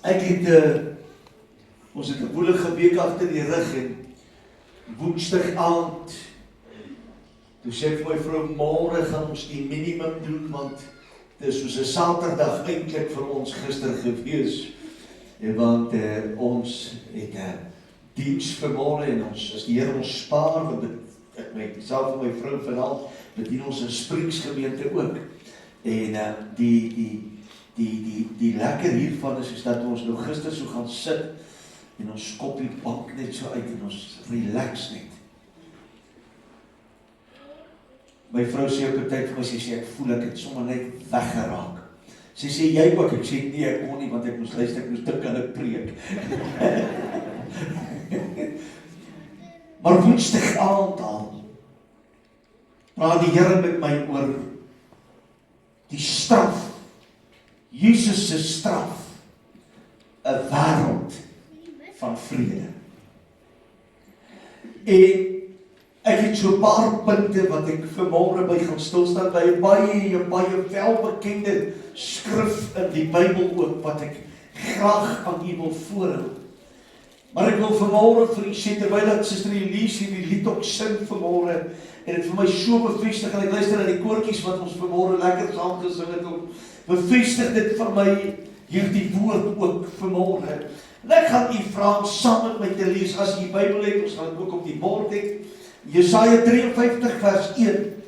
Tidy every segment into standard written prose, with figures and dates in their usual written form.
Ek het, ons het 'n woelige week agter die rug en Woensdag aand, toe sê ek vir my vrou, môre gaan ons die minimum doen, want dit is soos 'n Saterdag eintlik vir ons gister gewees. Want ons het 'n diens vir môre en ons, as die Here ons spaar, ek myself en my vrou vanaand, bedien ons in Springs gemeente ook. En die lekker hiervan is dat ons nou gister so gaan sit en ons kop die bank net so uit en ons relax net. My vrou sê op 'n tyd vir my, sy sê ek voel ek het sommer net weggeraak. Sy sê jy ook, ek sê nee, ek kon nie want ek moes luister, ek moes dink aan 'n preek. Maar Woensdag aand al praat die Here met my oor die straf, Jesus se straf, 'n wêreld van vrede. En ek het so 'n paar punte wat ek vanmôre by gaan stilstaan by 'n baie welbekende skrif in die Bybel ook wat ek graag aan u wil voorhou. Maar ek wil vanmôre vir u sê, terwyl dat Suster Elise die lied ook sing vanmôre, en dit vir my so bevestig, en ek luister na die koortjies wat ons vanmôre lekker saam gesing het, bevestig dit vir my hierdie woord ook vanmôre. En ek gaan u vra om saam met my te lees, as u die Bybel het, ons gaan dit ook op die bord hê, Jesaja 53 vers 1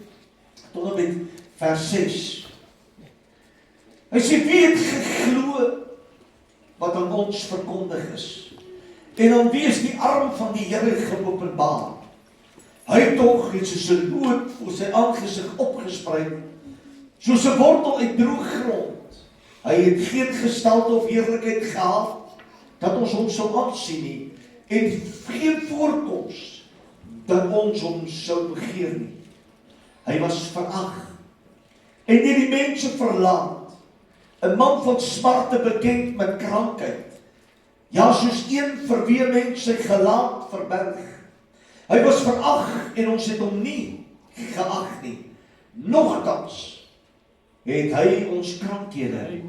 tot en met vers 6. Hy sê, wie het geglo wat aan ons verkondig is? En aan wie is die arm van die Here geopenbaar? Hy tog het soos 'n loot voor sy aangesig opgesprei, soos 'n wortel uit droë grond. Hy het geen gestalte of heerlikheid gehad, dat ons hom sou aansien nie, en geen voorkoms dat ons hom sou begeer nie. Hy was verag en deur die mense verlaat, 'n man van smarte bekend met krankheid, ja, soos een vir wie mense sy gelaat verberg. Hy was verag en ons het hom nie geag nie. Nogtans het hy ons krankhede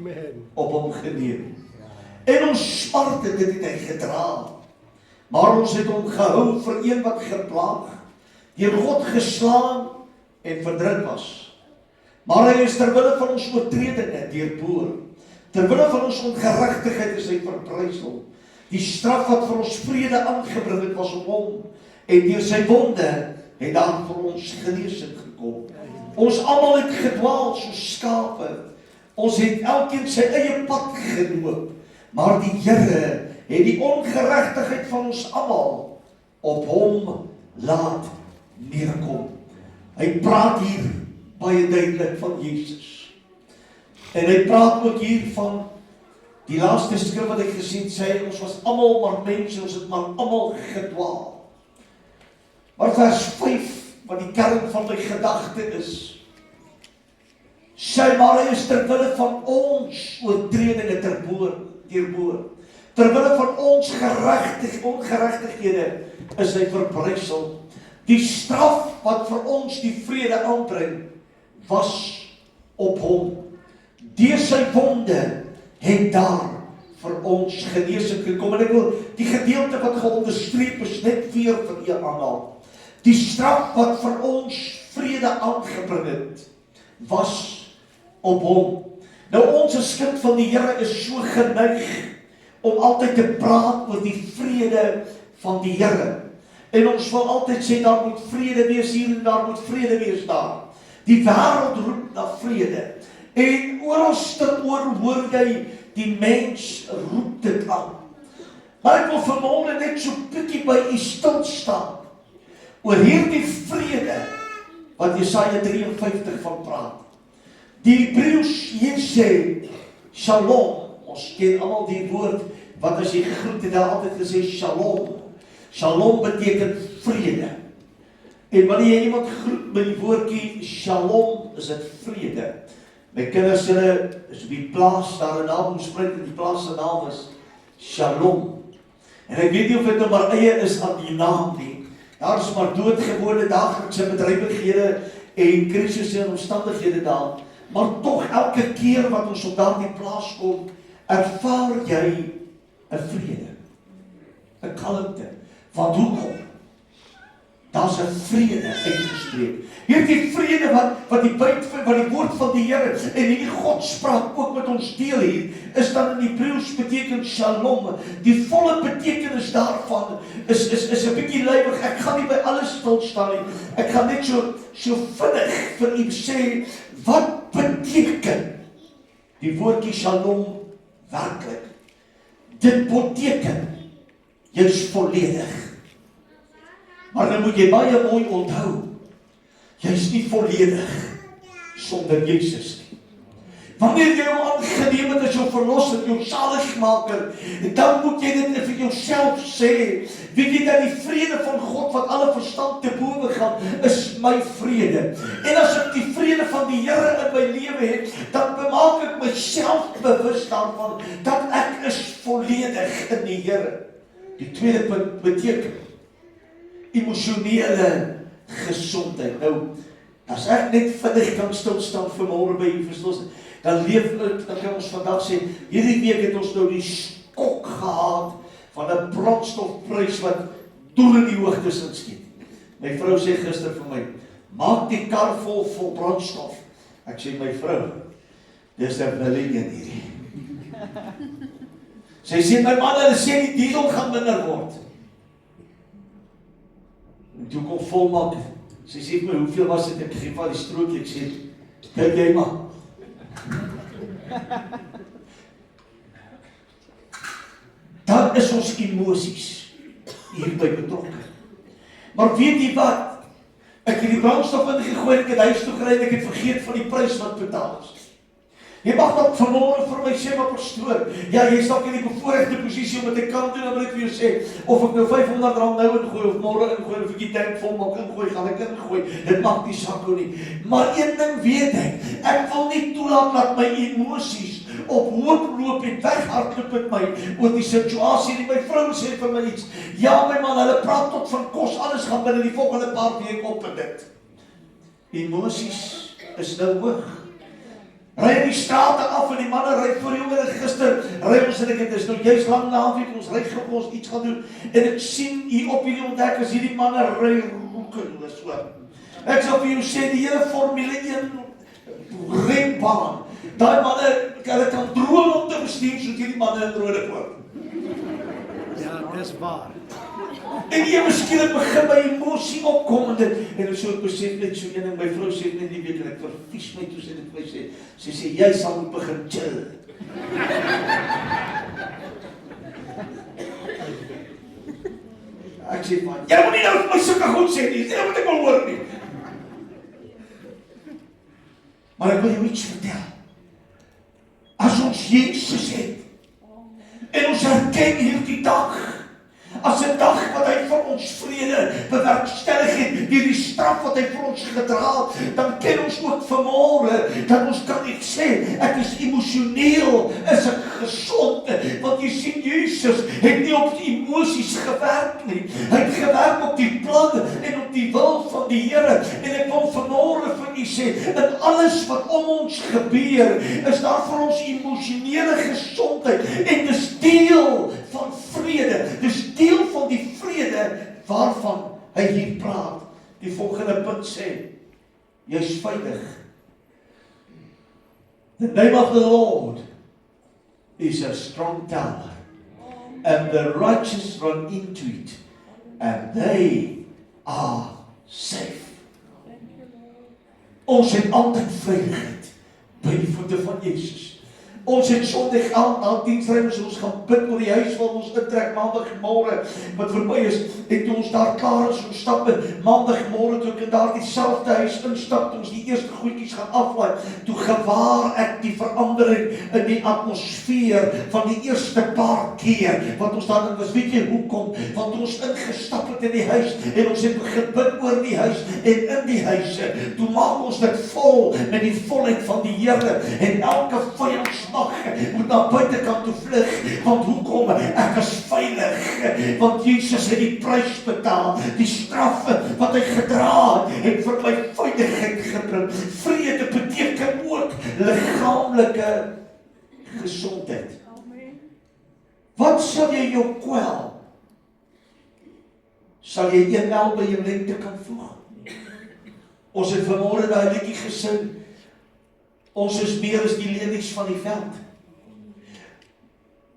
op hom geneem. En ons smarte dit het hy gedra. Maar ons het hom gehou vir een wat geplaag, deur God geslaan en verdruk was. Maar hy is terwille van ons oortredinge deurboor. Terwille van ons ongeregtigheid is hy verbrysel. Die straf wat vir ons vrede aangebring het was op hom, en deur sy wonde het daar vir ons genesing gekom. Ons almal het gedwaal soos skape. Ons het elkeen sy eie pad geloop, maar die Here het die ongeregtigheid van ons almal op hom laat neerkom. Hy praat hier baie duidelik van Jesus. En hy praat ook hier van die laaste skrif wat ek gesien sê, ons was almal maar mense, ons het maar almal gedwaal. Maar vers 5, wat die kern van my gedagte is, sê maar hy is terwille van ons oortredinge deurboor. Terwille van ons ongeregtighede is hy verbrysel. Die straf wat vir ons die vrede aanbring, was op hom. Deur sy wonde het daar vir ons genesing gekom. En ek wil die gedeelte wat geonderstreep is net weer vir u aanhaal. Die straf wat vir ons vrede aangebring het, was op hom. Nou ons as kind van die Here is so geneig om altyd te praat oor die vrede van die Here. En ons wil altyd sê, daar moet vrede wees hier en daar moet vrede wees daar. Die wêreld roep na vrede. En oralsteoor hoor jy, die mens roep dit aan. Maar ek wil vanmôre net so bietjie by u stil staan, oor hierdie vrede, wat Jesaja 53 van praat. Die Hebreëus hier sê, Shalom, ons ken almal die woord, wat as jy gegroet het, daar altyd gesê, Shalom. Shalom beteken vrede. En wanneer jy iemand groet met die woordjie Shalom, is dit vrede. My kinders is op die plaas, daar 'n naam spreek, en die plaas se naam is Shalom. En ek weet nie of dit nou maar eie is aan die naam nie. Daar is maar doodgewone daglikse bedrywighede en krisisse en omstandighede daar. Maar tog elke keer wat ons op daardie plaas kom, ervaar jy 'n vrede, 'n kalmte. Want hoekom? Daar's 'n vrede uitgespreek. Hierdie vrede wat die woord van die Here en hierdie Godspraak ook met ons deel hier, is dan in Hebreëus beteken shalom. Die volle betekenis daarvan is 'n bietjie lywig. Ek gaan nie by alles stil staan nie. Ek gaan net so vinnig vir u sê, wat beteken die woordjie shalom werklik? Dit beteken jy's volledig. Maar dan moet jy baie mooi onthou, jy's nie volledig sonder Jesus nie. Wanneer jy hom aangeneem het as jou verlosser, jou saligmaker, dan moet jy dit vir jouself sê, weet jy dat die vrede van God wat alle verstand te bowe gaan, is my vrede. En as ek die vrede van die Here in my lewe het, dan maak ek myself bewus daarvan, dat ek is volledig in die Here. Die tweede punt beteken emosionele gesondheid. Nou, as ek net vinnig kan stilstaan vanmôre by u verstaan, dan kan ons vandag sê, hierdie week het ons nou die skok gehad van 'n brandstofprys wat deur in die hoogtes inskiet. My vrou sê gister vir my, maak die kar vol brandstof. Ek sê, my vrou, dis 'n willing een hierdie. Sy sê, my man, hulle sê die diesel gaan minder word. En toe kom volmaak, sy sê vir my, hoeveel was dit? Ek gee van die strookje, ek sê, kyk jy maar. Dan is ons emosies hierby betrokke. Maar weet jy wat? Ek het die brandstof ingegooi, ek het huis toe gery, ek het vergeet van die prys wat betaal is. Jy mag dat vanmôre vir my sê, maar pastoor, ja, jy is dalk in die bevoorregte posisie om dit te kan doen, dan wil ek vir jou sê, of ek nou R500 nou ingooi, of môre ingooi, of ek die tank vol maak ingooi, gaan ek ingooi, dit maak nie saak hoe nie. Maar een ding weet ek wil nie toelaat dat my emosies op hoop loop en weghardloop met my oor die situasie. En my vrou sê vir my iets, ja my man, hulle praat tot van kos, alles gaan binne die volgende paar weke op en dit. Emosies is nou hoog. Ry in die strate af en die manne ry voor die oor gister, ry ons en ek het is nou juist lang naweek, ons ry gou ons iets gaan doen, en ek sien hier op hierdie ontdekkers, hierdie manne ry roekeloos so. Ek sal vir jou sê, die hele Formule 1 renbaan, daai manne, hulle kan droom om te bestuur, soos hierdie manne in rode koop. Ja, dis waar. En jy miskien begin by emosie opkom en so ek besef net so een ding, my vrou sê net die week en ek vervies my toe sy dit vir my sy sê, jy sal moet begin chill. Ek sê van, jy moet nie nou vir my sulke goed sê nie, jy moet ek wel hoor nie. Maar ek wil jou iets vertel. As ons Jesus het, en ons herken hierdie dag, as 'n dag wat hy vir ons vrede bewerkstellig het, deur die straf wat hy vir ons gedra het, dan ken ons ook vanmôre, dat ons kan nie sê, ek is emosioneel, is ek gesond, want jy sien, Jesus het nie op die emosies gewerk nie, hy het gewerk op die plan en op die wil van die Here, en ek wil vanmôre vir u sê, in alles wat om ons gebeur, is daar vir ons emosionele gesondheid, en dis deel van vrede, dis deel van die vrede waarvan hy hier praat. Die volgende punt sê, jy is veilig. The name of the Lord is a strong tower, and the righteous run into it, and they are safe. Ons het altyd veiligheid by die voete van Jesus. Ons het Sondag aand na diensry ons gaan bid oor die huis waar ons intrek maandagmôre wat verby is, en toe ons daar klaar is, ons stap maandagmôre toe ek in daardie selfde huis instap, toe ons die eerste goedjies gaan aflaai, toe gewaar ek die verandering in die atmosfeer van die eerste paar keer wat ons daarin was. Weet jy hoekom? Want ons ingestap het in die huis en ons het begin bid oor die huis en in die huise, toe maak ons dit vol met die volheid van die Here, en elke vyandsmag moet na buitekant toe vlug, want hoekom? Ek is veilig, want Jesus het die prys betaal, die straf wat hy gedra het vir my veiligheid gebring. Vrede beteken ook liggaamlike gesondheid. Wat sal jy jou kwel? Sal jy 1 el by jou lengte kan voeg? Ons het vanmôre daai liedjie gesing. Ons is meer as die lelies van die veld.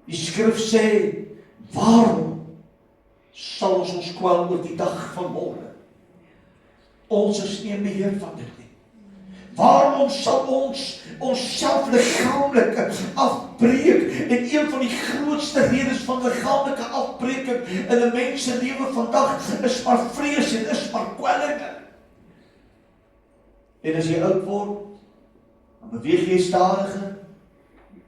Die skrif sê, waarom sal ons kwel oor die dag van môre? Ons is nie in beheer van dit nie. Waarom sal ons onsself liggaamlik afbreek? En een van die grootste redes van liggaamlike afbreking in 'n mens se lewe vandag is maar vrees en is maar kwellinge. En as jy oud word, dan beweeg jy stadiger.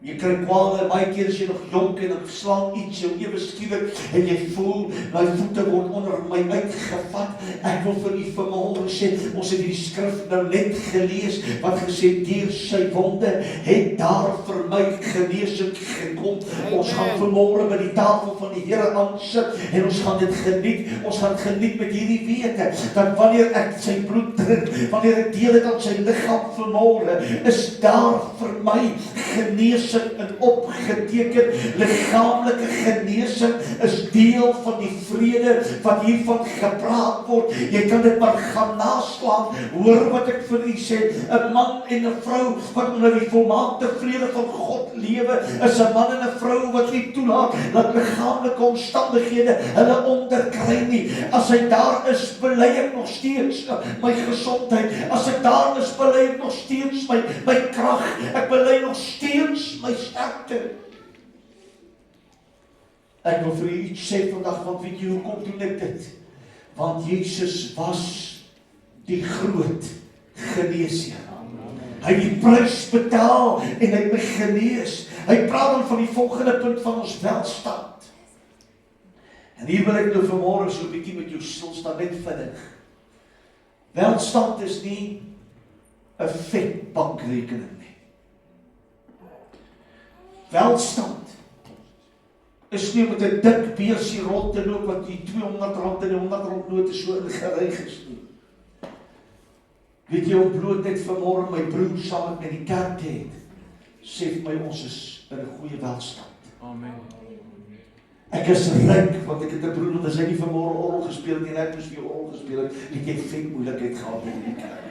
Jy kry kwale, baie keer as jy nog jonk en dan slaan iets jou ewe skielik en jy voel, my voete word onder my uitgevat. Ek wil vir u vanmôre sê, ons het die skrif nou net gelees, wat gesê, deur sy wonde het daar vir my genesing gekom. Ons gaan vanmôre by die tafel van die Here aansit en ons gaan dit geniet. Ons gaan geniet met hierdie wete, dat wanneer ek sy bloed drink, wanneer ek deel het aan sy liggaam vanmôre, is daar vir my genesing en opgeteken. Liggaamlike genesing is deel van die vrede wat hiervan gepraat word. Jy kan dit maar gaan naslaan. Hoor wat ek vir u sê, 'n man en 'n vrou wat onder die volmaakte vrede van God lewe, is 'n man en 'n vrou wat nie toelaat dat liggaamlike omstandighede hulle onderkry nie. As hy daar is, bely ek nog steeds my gesondheid. As ek daar is, bely ek nog steeds my krag. Ek bely nog steeds my sterkte. Ek wil vir u iets sê vandag, want weet jy hoekom doen ek dit? Want Jesus was die groot geneesheer. Hy het die prys betaal en hy het my genees. Hy praat dan van die volgende punt van ons welstand. En hier wil ek nou vanmôre so 'n bietjie met jou stil staan, net vinnig. Welstand is nie 'n vet bankrekening nie. Welstand is nie met 'n dik beursie rond te loop wat die R200 en die R100 note so ingeryg is nie. Weet jy, om bloot net vanmôre my broer saam met my die kerk te het, sê vir my ons is in 'n goeie welstand. Amen. Ek is ryk, want ek het 'n broer, want as hy nie vanmôre orgel gespeel het en ek moes vir orgel gespeel het jy vet moeilikheid gehad in die kerk.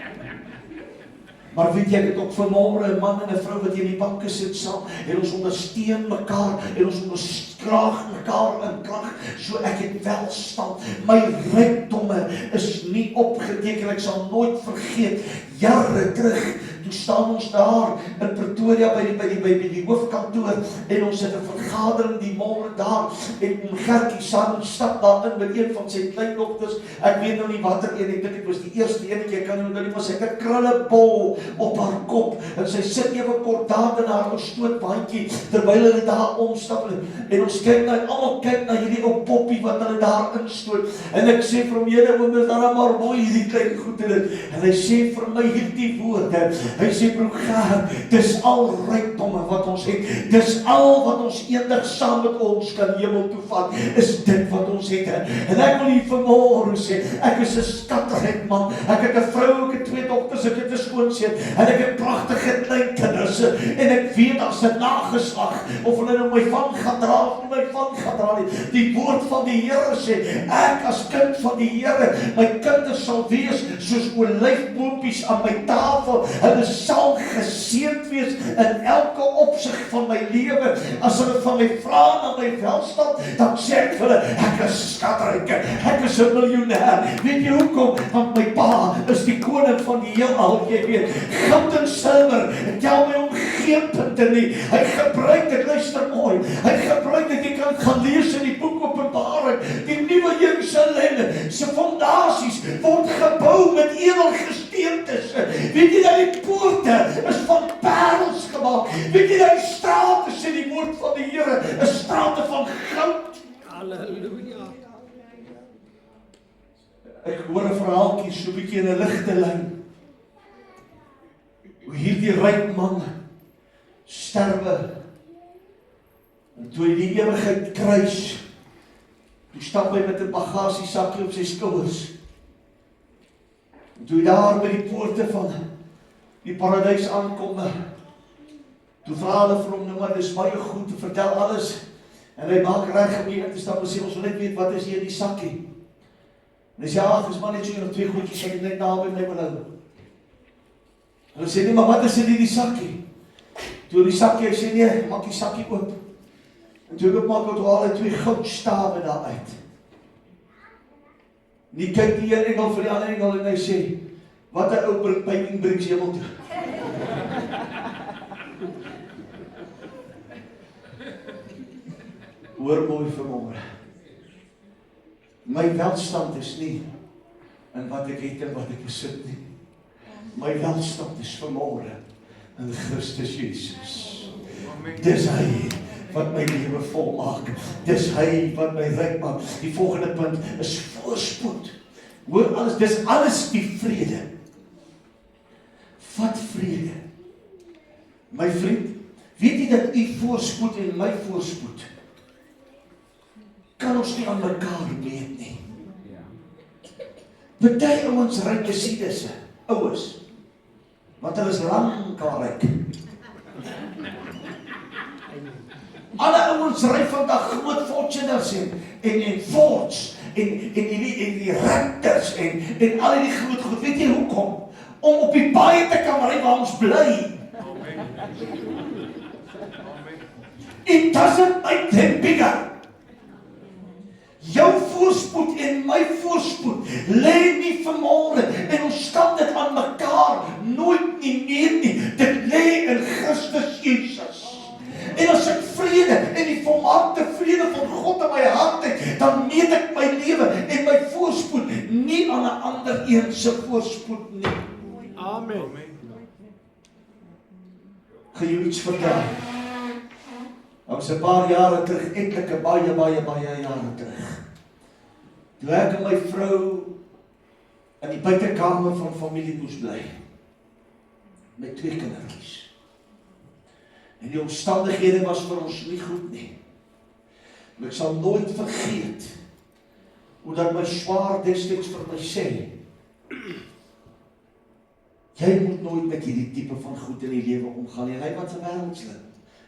Maar weet jy, ek het ook vanmôre 'n man en 'n vrou wat hier in die banke sit saam, en ons ondersteun mekaar, en ons onderskraag mekaar in krag, so ek het welstand. My rykdomme is nie opgeteken, ek sal nooit vergeet, jare terug, toe staan ons daar in Pretoria by die hoofkantoor, en ons het 'n vergadering die môre daar, en Gertjie Sand stap daar in met een van sy kleindogters, ek weet nou nie watter een, ek dink dit was die eerste eenetjie, ek kan nou nie, maar sy het 'n krullebol op haar kop, en sy sit ewe kort daar in haar stootbandjie, terwyl hulle daar omstap, en ons kyk na, almal kyk na hierdie ou poppie wat hulle daar instoot, en ek sê vir hom, julle oom is daar maar mooi hierdie klein goed in dit, en hy sê vir my hierdie woorde, hy sê broer Gert, dis al rykdomme wat ons het, dis al wat ons eendag saam met ons kan hemel toe vat, is dit wat ons het, en ek wil hier vanmôre sê, ek is 'n skatryk man, ek het 'n vrou, ek het 2 dogters, ek het 'n skoonseun, en ek het pragtige kleinkinders, en ek weet as 'n nageslag, of hulle nou my van gaan dra, of nie my van gaan dra nie, die woord van die Here sê, ek as kind van die Here, my kinders sal wees soos olyfboompies aan my tafel, hulle sal geseënd wees in elke opsig van my lewe. As hulle van my vra na my welstand, dan sê ek vir hulle, ek is skatryk, ek is 'n miljonair. Weet jy hoekom? Want my pa is die koning van die heelal, jy weet, goud en silwer, tel my om geen punte nie. Hy gebruik dit, luister mooi, hy gebruik dit, jy kan gaan lees in die boek Openbaring, die nuwe Jerusalem, se fondasies word gebou met edelgesteentes. Weet jy dat die poorte is van parels gemaak? Weet jy dat die strate, sê die woord van die Here, is strate van goud? Halleluja. Ek hoor 'n verhaaltjie so 'n bietjie in 'n ligte lyn. Hoe hierdie ryk man sterwe, en toe hy die ewigheid kruis, toe stap hy met 'n bagasiesakkie op sy skouers. En toe hy daar by die poorte van die paradys aankom, toe vra hulle vir hom, nou maar dis baie goed, te vertel alles En hy maak reg om hier in te stap en sê, ons wil net weet, wat is hier in die sakkie? En hy sê, ag, is maar net so een of twee goedjies, wat ek net naby my wil hou. En hy sê, nee, maar wat is in die sakkie? Toe die sakkie, hy sê, nee, maak die sakkie oop. En toe oopmaak, toe haal hy 2 goudstawe daar uit. En hy kyk die een engel vir die ander engel en hy sê, wat 'n ou piping brings hemel toe. Hoor mooi vanmôre. My welstand is nie in wat ek het en wat ek besit nie. My welstand is vanmôre in Christus Jesus. Dis hy wat my lewe volmaak. Dis hy wat my ryk maak. Die volgende punt is voorspoed. Hoor alles, dis alles die vrede. Vat vrede. My vriend, weet jy dat u voorspoed en my voorspoed kan ons nie aan mekaar meet nie. Party ouens ry Mercedesse, oues, want hulle is lankal ryk. Alle ouens ry vandag groot Fortuners en Fords en die Raptors en al die groot goed. Weet jy hoekom? Om op die paaie te kan ry waar ons bly. It doesn't make them bigger. Jou voorspoed en my voorspoed lê nie vanmôre en ons kan dit aan mekaar nooit nie meet nie. Dit lê in Christus Jesus. En as ek vrede en die volmaakte vrede van God in my hart het, dan meet ek my lewe en my voorspoed nie aan 'n ander een se voorspoed nie. Amen. Gaan jy iets vertel? Ons 'n paar jare terug, etlike baie jare terug. Toe ek en my vrou in die buitekamer van familie moes bly. Met 2 kindertjies. En die omstandighede was vir ons nie goed nie. En ek sal nooit vergeet hoe dat my swaar destyds vir my sê, jy moet nooit met hierdie tipe van goed in die lewe omgaan nie. Hy wat 'n wêreldslid.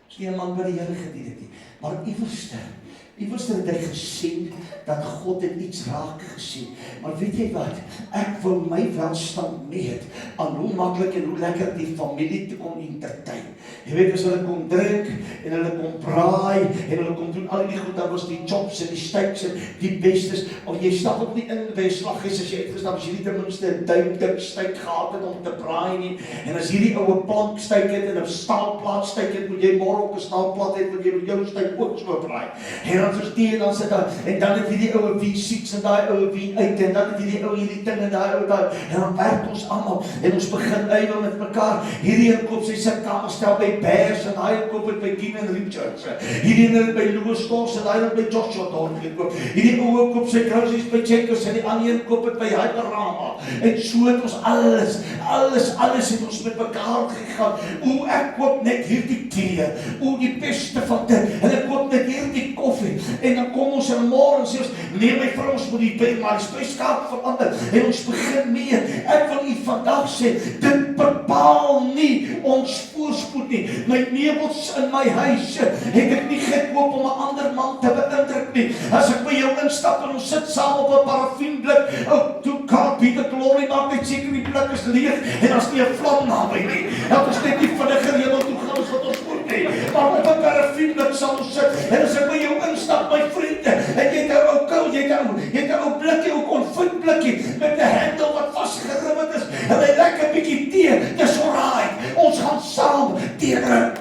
Is nie 'n man wat die Here gedien het nie. Maar iewers het hy gesien dat God het iets raak gesien. Maar weet jy wat? Ek wil my welstand meet aan hoe maklik en hoe lekker die familie te kon entertain. Jy weet, as hulle kom drink en hulle kom braai en hulle kom doen al die goed, dan was die chops en die steaks en die bestes. Of jy stap ook nie in by 'n slaghuis as jy uitgestap, as jy nie ten minste 'n duimdik steak gehad het om te braai nie. En as hierdie oue plank steak het en 'n staalplaat steak het, moet jy môre ook 'n staalplaat hê want jy wil jou steak ook so braai. En dan verstaan jy dan sit daar en dan het hierdie oue V6 en daai oue V8 en dan het hierdie ou hierdie ding en daai ou daai en dan werk ons almal en ons begin ywer met mekaar. Hierdie een koop sy sitkamerstel by Bears en daai een koop dit by King & Richards. Hierdie een by Louis Stores en daai een by Joshua Thorne gekoop. Hierdie ou koop sy groceries by Checkers en die ander een koop dit by Hyperama. En so het ons alles het ons met mekaar gegaan. O, ek koop net hierdie tee. O, die beste van dit. En ek koop net hierdie koffie. En dan kom ons in môre en sê ons, nee my vrou, ons moet die spyskaart verander. En ons begin mee. Ek wil u vandag sê, dit bepaal nie ons voorspoed nie. My meubels in my huis het ek nie gekoop om 'n ander man te beïndruk nie. As ek by jou instap en ons sit saam op 'n parafienblik, oh, to God be the glory, maak net seker die blik is leeg en as nie 'n vlam naby nie. Dat ons net nie vinniger hemel toe gaan as wat ons moet nie. Maar op 'n parafienblik sal ons sit en as ek by jou instap, my vriende, en jy het 'n ou kou, jy het 'n ou blikkie, ou konfytblikkie met 'n handel wat vasgeribbeld is en 'n lekker bietjie tee, dis alright. Ons gaan saam tee drink.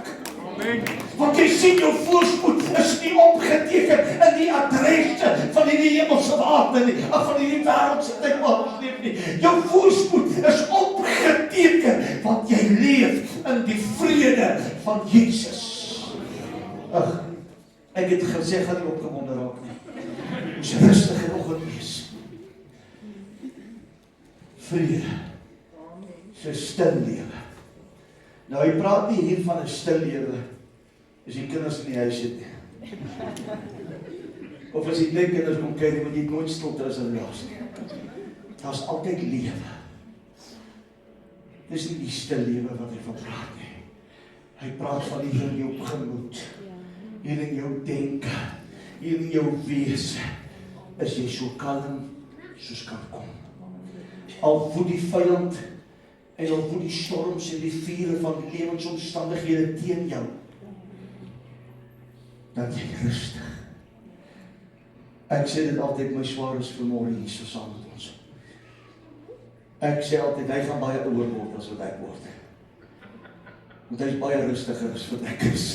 Want jy sien jou voorspoed is nie opgeteken in die adresse van die hemelse water nie, of van die wêreldse ding wat ons leef nie. Jou voorspoed is opgeteken want jy leef in die vrede van Jesus. Ag, ek het gesê gaan nie opgewonde raak nie. Ons rustig en oggend wees. Vrede. So stil lewe. Nou hy praat nie hier van 'n stil lewe as die kinders in die huis het nie. Of as die klein kinders kom kyk, moet jy nooit stilte as hulle los nie. Daar's altyd lewe. Dis nie die stil lewe wat hy van praat nie. Hy praat van die in jou gemoed. hier in jou denke, hier in jou wese, is jy so kalm soos kan kom. Al woed die vyand, en al woed die storms en die vure van die lewensomstandighede teen jou, dat jy rustig. Ek sê dit altyd, my swaar is vanmôre hier so saam met ons. Ek sê altyd, hy gaan baie ouer word as wat ek word. Want hy is baie rustiger as wat ek is.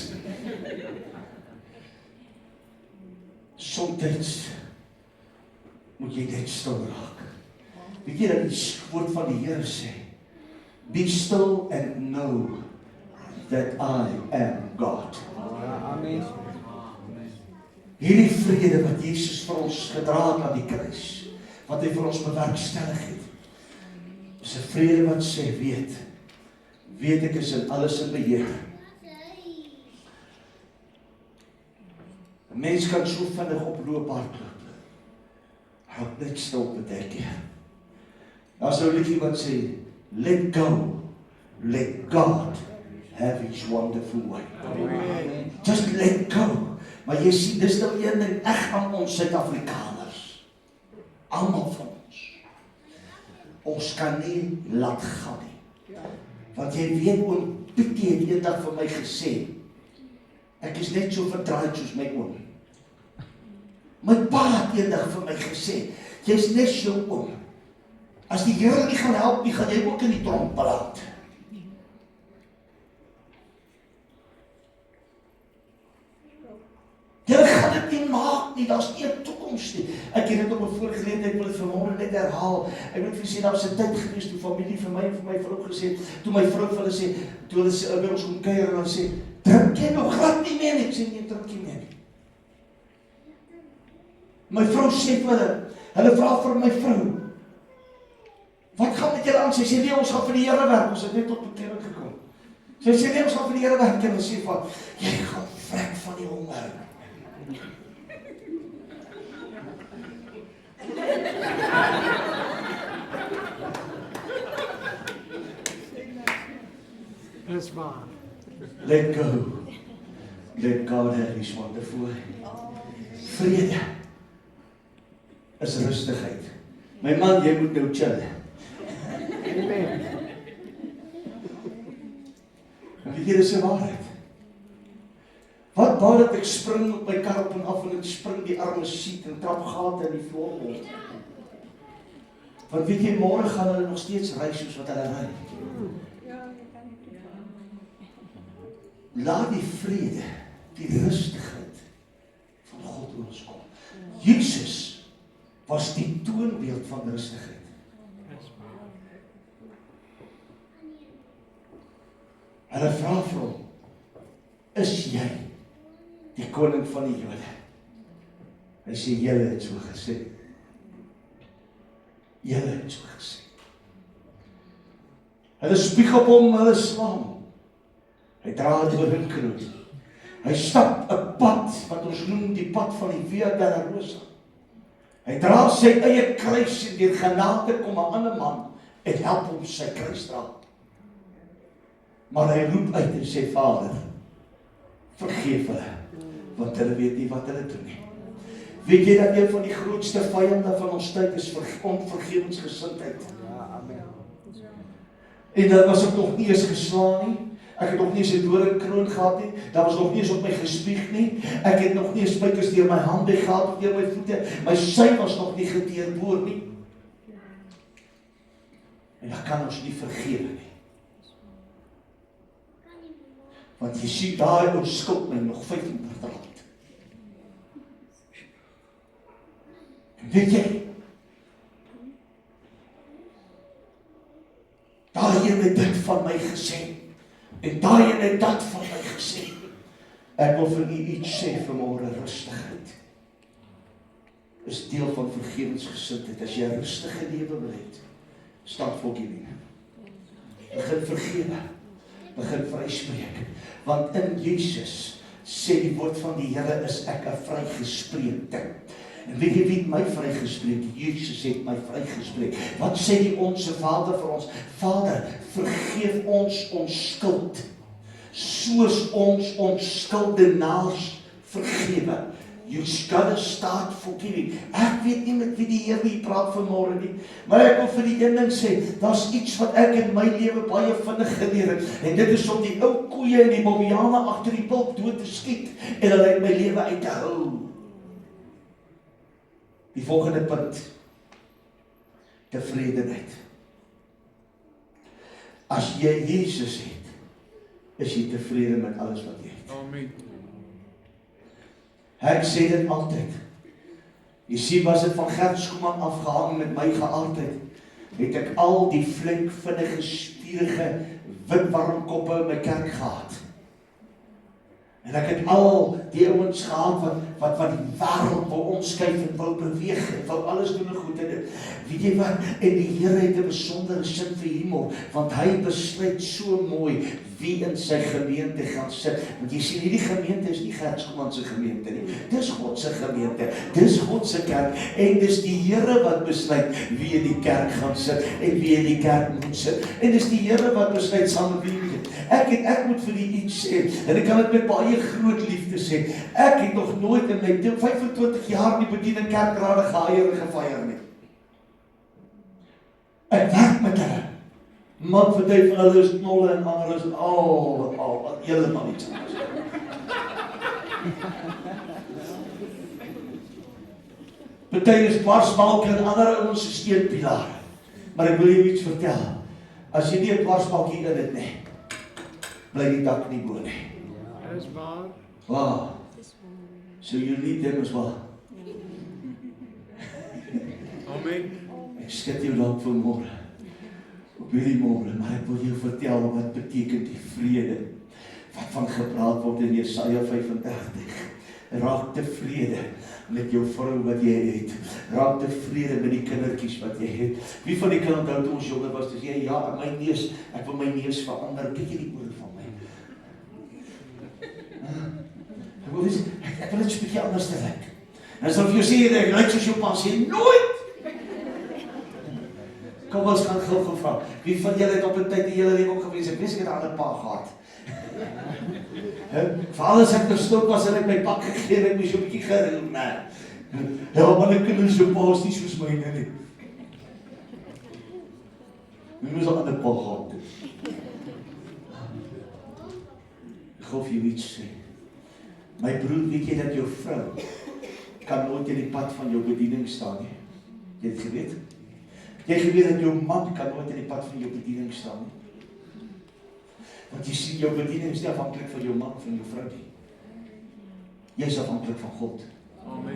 Somtyds moet jy net stil raak. Weet jy dat die woord van die Here sê, be still and know that I am God. Amen. Hierdie vrede wat Jesus vir ons gedra het aan die kruis, wat hy vir ons bewerkstellig het, is 'n vrede wat sê, weet ek is in alles in beheer. 'n Mens kan so vinnig op loopbaar loop. Hou net stil baie keer. Daar's 'n liedjie wat sê, let go, let God have his wonderful way. Amen. Just let go. Maar jy sien, dis nou een ding echt aan ons Suid-Afrikaners. Almal van ons. Ons kan nie laat gaan nie. Want jy weet, oom Pietie het eendag vir my gesê, ek is net so verdraaid soos my oom. My pa het eendag vir my gesê, jy is net so oom. As die Here nie gaan help nie, gaan jy ook in die tronk beland. Jy gaan dit nie maak nie, daar's nie 'n toekoms nie. Ek het dit op 'n vorige geleentheid, ek wil dit vanmôre net herhaal. Ek moet vir sê, daar was 'n tyd gewees toe familie vir my en vir my vrou gesê, toe my vrou vir hulle sê, toe hulle sê, by ons kom kuier en hulle sê, drink jy nog glad nie meer nie? Ek sê, nee, drink jy meer nie. My vrou sê vir hulle vra vir my vrou, wat gaan met julle aan? Sy sê, nee, ons gaan vir die Here werk. Ons het net tot bekering gekom. Sy sê, nee, ons gaan vir die Here werk. En hulle sê van, jy gaan vrek van die honger. Dis waar. Let go. Let God have his wonderful way. Vrede is rustigheid. My man, jy moet nou chill. Amen. Weet jy, dis 'n waarheid. Wat baat dat ek spring op my kar op en af en ek spring die arme siet en trap gate in die vloerbord. Want weet jy, môre gaan hulle nog steeds ry soos wat hulle ry. Laat die vrede, die rustigheid van God oor ons kom. Jesus was die toonbeeld van rustigheid. Hulle vra vir hom, is jy die koning van die Jode? Hy sê, julle het so gesê. Julle het so gesê. Hulle spieg op hom, hulle slaan hom. Hy dra 'n doringkroon. Hy stap 'n pad wat ons noem die pad van die Via Dolorosa. Hy dra sy eie kruis en deur genade kom 'n ander man en help hom sy kruis dra. Maar hy roep uit en sê, Vader, vergeef hulle, want hulle weet nie wat hulle doen nie. Weet jy dat een van die grootste vyande van ons tyd is onvergewensgesindheid? Ja, amen. En dat was ek nog nie eens geslaan nie. Ek het nog nie eens 'n doringkroon gehad nie. Daar was nog nie eens op my gespieg nie. Ek het nog nie eens spykers deur my hande gehad of deur my voete. My sy was nog nie gedeurboor nie. En dan kan ons nie vergewe nie. Want jy sien, daai ou skuld my nog R35. En weet jy, daai een het dit van my gesê, en daai een het dat van my gesê. Ek wil vir u iets sê vanmôre, rustigheid is deel van vergewensgesindheid. As jy 'n rustige lewe wil hê, start forgiving. Begin vergewe. Begin vryspreek. Want in Jesus sê die woord van die Here is ek 'n vrygespreekte. En weet jy wie het my vrygespreek? Jesus het my vrygespreek. Wat sê die onse Vader vir ons? Vader, vergeef ons ons skuld, soos ons ons skuldenaars vergewe. You gotta start forgiving. Ek weet nie met wie die Here hier praat vanmôre nie, maar ek wil vir die een ding sê, daar's iets wat ek in my lewe baie vinnig geleer het, en dit is om die ou koeie en die bobiane agter die pulp dood te skiet, en hulle uit my lewe uit te hou. Die volgende punt, tevredenheid. As jy Jesus het, is jy tevrede met alles wat jy het. Amen. Ek sê dit altyd. Jy sien, was dit van Gert Schoeman afgehang met my geaardheid, het ek al die flink, vinnige, spierige, witwarmkoppe in my kerk gehad. En ek het al die ouens gehad wat die wêreld wil omskuif en wil beweeg en wil alles doen en goed. En weet jy wat? En die Here het 'n besondere sin vir humor, want hy besluit so mooi wie in sy gemeente gaan sit. Want jy sien, hierdie gemeente is nie Gert Schoeman se gemeente nie. Dis God se gemeente. Dis God se kerk. En dis die Here wat besluit wie in die kerk gaan sit en wie in die kerk moet sit. En dis die Here wat besluit saam met wie. Ek moet vir die iets sê, en ek kan dit met baie groot liefde sê, ek het nog nooit in my 25 jaar in die bediening kerkrade gehaier en gefeier nie. Ek werk met hulle. Man vertel van hulle is knolle en ander is wat helemaal iets anders. Party is dwarsbalk en ander ouens is steunpilaar. Maar ek wil jou iets vertel. As jy nie 'n dwarsbalk hier in het nie, bly die dak nie bo nie. Dis waar. Wow. So you need them as well. Amen. Ek skud jou dalk vanmôre. Op hierdie môre, maar ek wil jou vertel wat beteken die vrede wat van gepraat word in Jesaja 35. Raak tevrede met jou vrou wat jy het. Raak tevrede met die kindertjies wat jy het. Wie van die kan onthou toe ons jonger was, dis jy, ja, my neus, ek wil my neus verander. Kyk hierdie oor van my. Ek wil dit 'n bietjie anders te lyk. En as of jy sê, ek lyk soos jou pa, sê nooit. Kom ons gaan gou gevra. Wie van julle het op 'n tyd die hele lewe ook gewees? Ek weet ek het 'n ander pa gehad. Veral as ek verstok was en ek my pak gegee en ek moes so 'n bietjie geruil, nee. Ja, maar ek kinders so pa is nie soos myne nie. Ek moes 'n ander pa gehad het. Ek gou vir jou iets sê. My broer, weet jy dat jou vrou kan nooit in die pad van jou bediening staan nie? Jy het geweet? Jy geweet dat jou man kan nooit in die pad van jou bediening staan nie? Want jy sien, jou bediening is nie afhanklik van jou man, van jou vrou nie. Jy is afhanklik van God. Amen.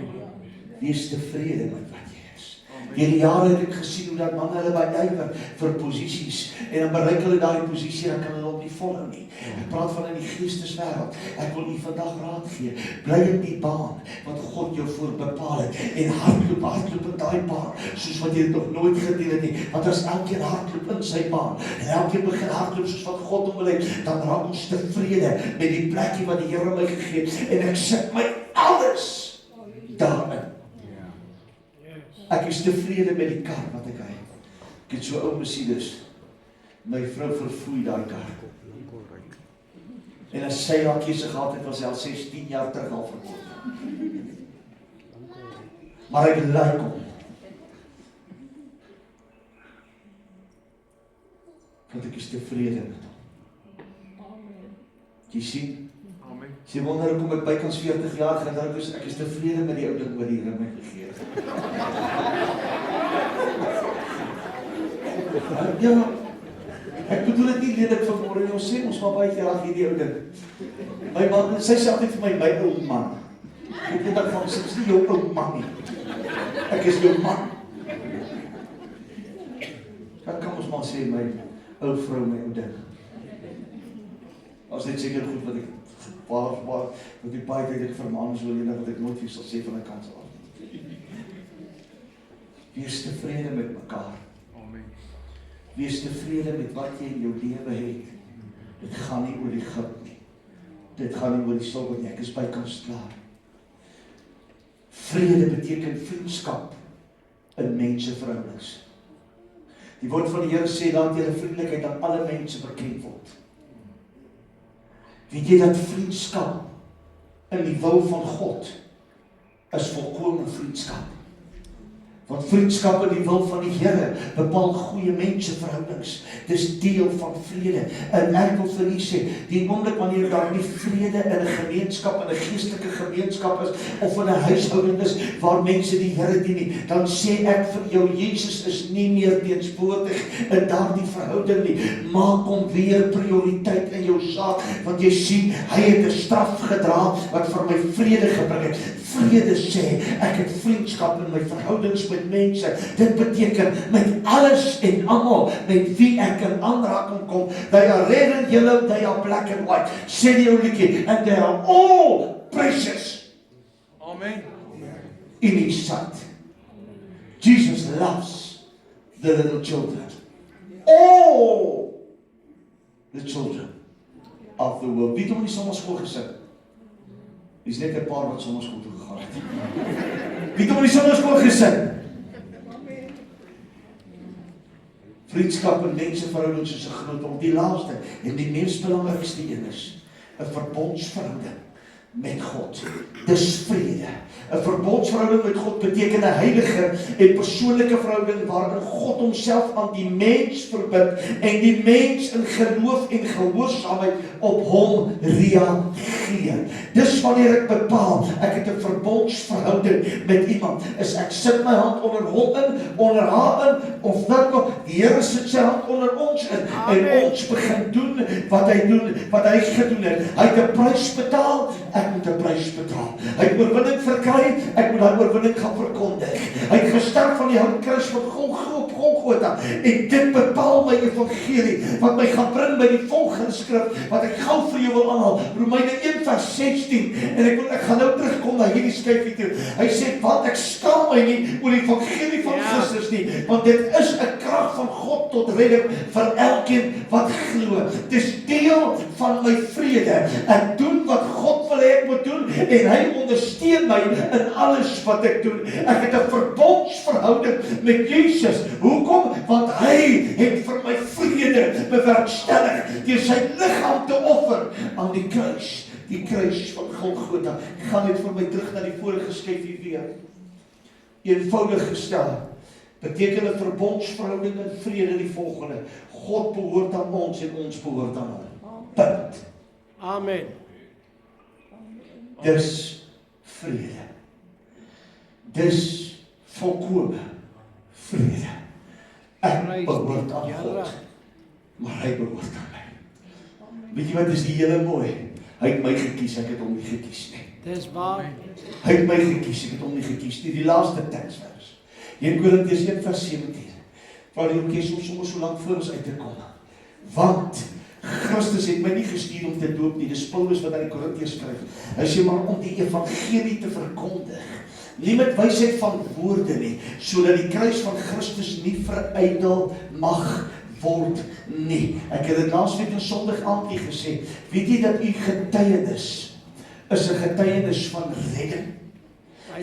Wees tevrede met wat jy is. Deur die jare het ek gesien hoe dat manne hulle baie ywer vir posisies, en dan bereik hulle daai posisie, dan kan hulle op nie volhou nie. Ek praat van in die geesteswêreld. Ek wil u vandag raad gee. Bly in die baan wat God jou voor bepaal het, en hardloop in daai baan, soos wat jy dit nog nooit gedoen het nie. Want as elkeen hardloop in sy baan, en elkeen begin hardloop soos wat God hom wil hê, dan raak ons tevrede met die plekkie wat die Here my gegee het, en ek sit my alles daarin. Ek is tevrede met die kar wat ek het. Ek het so ou Mercedes. My vrou verfoei daai kar. En as sy haar keuse gehad het, was sy al 16 jaar terug al verkoop. Maar ek like hom. Want ek is tevrede met hom. Jy sien? Amen. Sy wonder hoekom ek bykans 40 jaar getroud is, ek is tevrede met die ou ding wat die Here my gegee het. Ja, ek bedoel dit nie lelik vanmôre nie, ons sê ons maar baie keer ag hierdie ou ding. My man, sy sê altyd vir my ou man. Ek weet dat van sy is nie jou ou man nie. Ek is jou man. Dan kan ons maar sê my ou vrou, my ou ding. As dit seker goed wat ek waar dat die baie tyd ek vermaan so enig wat ek nooit vir sal sê van 'n kans af. Wees tevrede met mekaar. Amen. Wees tevrede met wat jy in jou lewe het. Dit gaan nie oor die goud nie. Dit gaan nie oor die silwer nie. Ek is bykans klaar. Vrede beteken vriendskap in menseverhoudings. Die woord van die Here sê dat julle vriendelikheid aan alle mense bekend word. Weet jy dat vriendskap in die wil van God is volkome vriendskap. Want vriendskap in die wil van die Here bepaal goeie menseverhoudings. Dis deel van vrede. En ek wil vir u sê, die oomblik wanneer daar nie vrede in 'n gemeenskap, in 'n geestelike gemeenskap is, of in 'n huishouding is waar mense die Here dien nie, dan sê ek vir jou, Jesus is nie meer teenwoordig in daardie verhouding nie. Maak hom weer prioriteit in jou saak, want jy sien, hy het 'n straf gedra wat vir my vrede gebring het. Vrede sê, ek het vriendskap in my verhoudings met mense. Dit beteken met alles en almal met wie ek in aanraking kom. They are red and yellow, they are black and white. Sê die ou liedjie, and they are all precious. Amen. In his sight. Jesus loves the little children. All the children of the world. Wie het hom in die sommerskool gesit? Dis net 'n paar wat sommerskool toe gegaan het. Wie het hom in die sommerskool gesit? Vriendskap en menseverhoudings is 'n groot om die laaste en die mees belangrikste een is 'n verbondsverhouding met God. Dis vrede. 'n Verbondsverhouding met God beteken 'n heilige en persoonlike verhouding waarin God homself aan die mens verbind en die mens in geloof en gehoorsaamheid op hom reageer. Dis wanneer ek bepaal, ek het 'n verbondsverhouding met iemand, is ek sit my hand onder hom in, onder haar in, of dat nog, die Here sit sy hand onder ons in, en ons begin doen wat hy doen, wat hy gedoen het. Hy het 'n prys betaal, ek moet 'n prys betaal. Hy het oorwinning verkry, ek moet daai oorwinning gaan verkondig. Hy het gesterf van die houtkruis van Golgotha, en dit bepaal my evangelie, wat my gaan bring by die volgende skrif, wat ek gou vir jou wil aanhaal, Romeine 1:16, en ek gaan nou terugkom na hierdie skyfie toe. Hy sê, want ek skaam my nie oor die evangelie van Christus nie, want dit is 'n krag van God tot redding vir elkeen wat glo. Dis deel van my vrede. Ek doen wat God wil hê ek moet doen, en hy ondersteun my in alles wat ek doen. Ek het 'n verbondsverhouding met Jesus. Hoekom? Want hy het vir my vrede bewerkstellig deur sy liggaam te offer aan die kruis. Die kruis van Golgotha. Ek gaan net vir my terug na die vorige skyfie weer. Eenvoudig gestel, beteken 'n verbondsverhouding en vrede die volgende: God behoort aan ons en ons behoort aan hom. Punt. Amen. Dis vrede. Dis volkome vrede. Ek behoort aan God, maar hy behoort aan my. Weet jy wat is die hele mooi? Hy het my gekies, ek het hom nie gekies nie. Dis waar. Hy het my gekies, ek het hom nie gekies nie. Die laaste teksvers, 1 Korintiërs 1:17, waar die orkes soms so lank voor ons uit te kom. Want Christus het my nie gestuur om te doop nie. Dis Paulus wat aan die Korintiërs skryf. Hy sê maar om die evangelie te verkondig. Nie met wysheid van woorde nie, sodat die kruis van Christus nie verydel mag word nie. Ek het dit laasweek in Sondag aand gesê. Weet jy dat u getuienis is 'n getuienis van redding?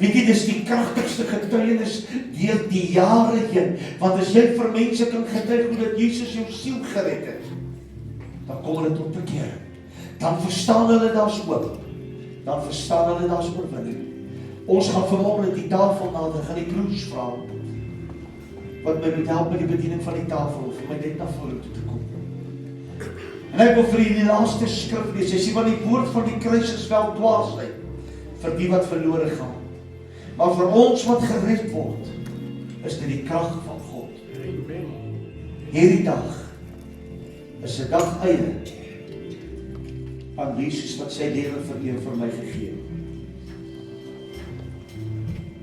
Weet jy, dis die kragtigste getuienis deur die jare heen. Want as jy vir mense kan getuig hoe dat Jesus jou siel gered het, dan kom hulle tot bekering. Dan verstaan hulle daar's hoop. Dan verstaan hulle daar's oorwinning. Ons gaan vanmôre die tafel nader, gaan die broers vra wat my moet help met die bediening van die tafel, vir my net na vore toe te kom. En ek wil vir julle die laaste skrif lees. Hy sê, want die woord van die kruis is wel dwaasheid vir die wat verlore gaan. Maar vir ons wat gered word, is dit die krag van God. Hierdie dag is 'n dag eie aan Jesus wat sy lewe vir jou en vir my gegee het.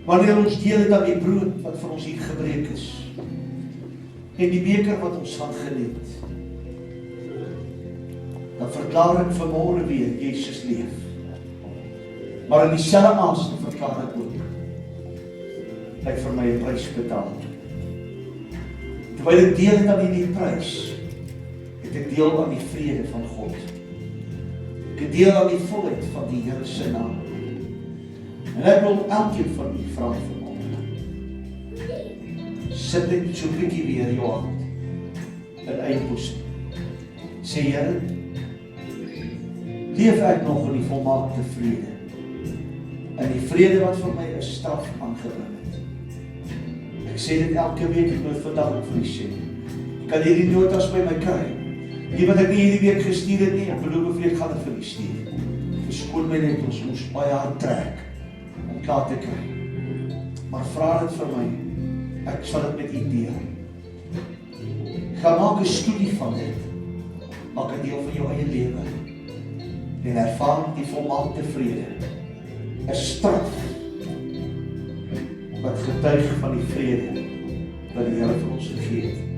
Wanneer ons deel het aan die brood wat vir ons hier gebreek is, en die beker wat ons gaan geniet, dan verklaar ek vanmôre weer, Jesus leef. Maar in dieselfde asem verklaar ek ook, hy het vir my 'n prys betaal. Terwyl ek deel het aan die prys, het ek deel aan die vrede van God. Ek het deel aan die volheid van die Here se naam. En ek wil elkeen van u vra vanmôre. Sit net so 'n bietjie weer jou hand in eie boesem. Sê Here, leef ek nog in die volmaakte vrede en die vrede wat vir my 'n straf aangebring het. Ek sê dit elke week, ek moet vandag ook vir u sê. Ek kan hierdie notas by my kry. Die wat ek nie hierdie week gestuur het nie, ek beloof vir ek gaan dit vir u stuur. Verskoon my net, ons moes baie hard trek om klaar te kry. Maar vra dit vir my, ek sal dit met u deel. Ga maak 'n studie van dit. Maak 'n deel van jou eie lewe. En ervaar die volmaakte vrede. 'n straf wat getuig van die vrede wat die Here vir ons gegee het.